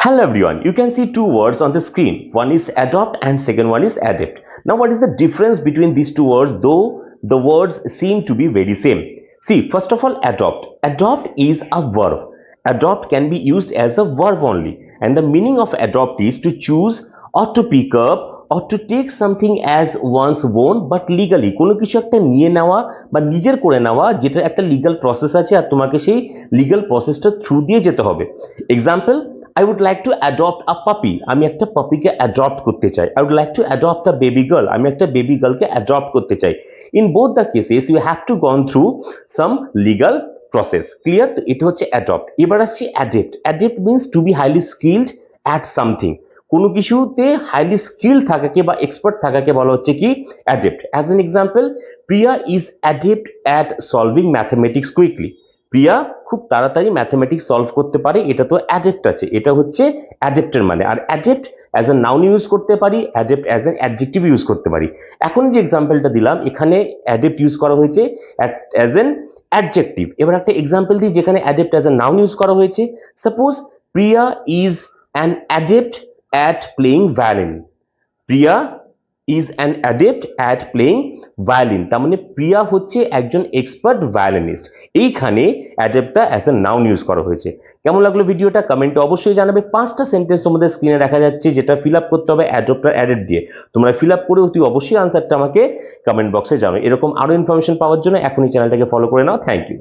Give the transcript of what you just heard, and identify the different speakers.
Speaker 1: Hello everyone, you can see two words on the screen. One is adopt and second one is adapt. Now what is the difference between these two words, though the words seem to be very same? See, first of all, adopt. Adopt is a verb. Adopt can be used as a verb only, and the meaning of adopt is to choose or to pick up or to take something as one's own but legally কোনো কিছু একটা নিয়ে নেওয়া বা নিজের করে নেওয়া যেটা একটা লিগ্যাল প্রসেস আছে আর তোমাকে সেই লিগ্যাল প্রসেসটা থ্রু দিয়ে যেতে হবে। Example, I would like to adopt a puppy. আমি একটা পপিকে অ্যাডপ্ট করতে চাই। I would like to adopt a baby girl. আমি একটা বেবি গার্লকে অ্যাডপ্ট করতে চাই। In both the cases you have to gone through some legal process. Clear? তো এটা হচ্ছে adopt। এবার আসছি adapt. Adapt means to be highly skilled at something. কোনো কিছুতে হাইলি স্কিল থাকাকে বা এক্সপার্ট থাকাকে বলা হচ্ছে কি adept. As an example, Priya is adept at solving mathematics quickly. Priya খুব তাড়াতাড়ি ম্যাথমেটিক্স সলভ করতে পারে, এটা তো অ্যাডেপ্ট আছে, এটা হচ্ছে অ্যাডেপ্টের মানে। আর adept as a noun use করতে পারি, adept as an adjective use করতে পারি। এখন যে এক্সাম্পলটা দিলাম এখানে অ্যাডেপ্ট ইউজ করা হয়েছে অ্যাজ এন অ্যাডজেক্টিভ। এবার একটা এক্সাম্পল দিই যেখানে adept as a noun use করা হয়েছে। Suppose Priya is an adept at playing violin. Priya is an adept at playing violin. তার মানে প্রিয়া হচ্ছে একজন এক্সপার্ট ভায়োলিনিস্ট। এইখানে অ্যাডেপ্টটা অ্যাজ এ নাউন ইউজ করা হয়েছে। কেমন লাগলো ভিডিওটা কমেন্টে অবশ্যই জানাবে। 5টা সেন্টেন্স তোমাদের স্ক্রিনে দেখা যাচ্ছে যেটা ফিল আপ করতে হবে অ্যাডপ্ট আর অ্যাডেপ্ট দিয়ে। তোমরা ফিল আপ করে অতি অবশ্যই আনসারটা আমাকে কমেন্ট বক্সে জানাও। এরকম আরো ইনফরমেশন পাওয়ার জন্য এখনই চ্যানেলটাকে ফলো করে নাও। Thank you.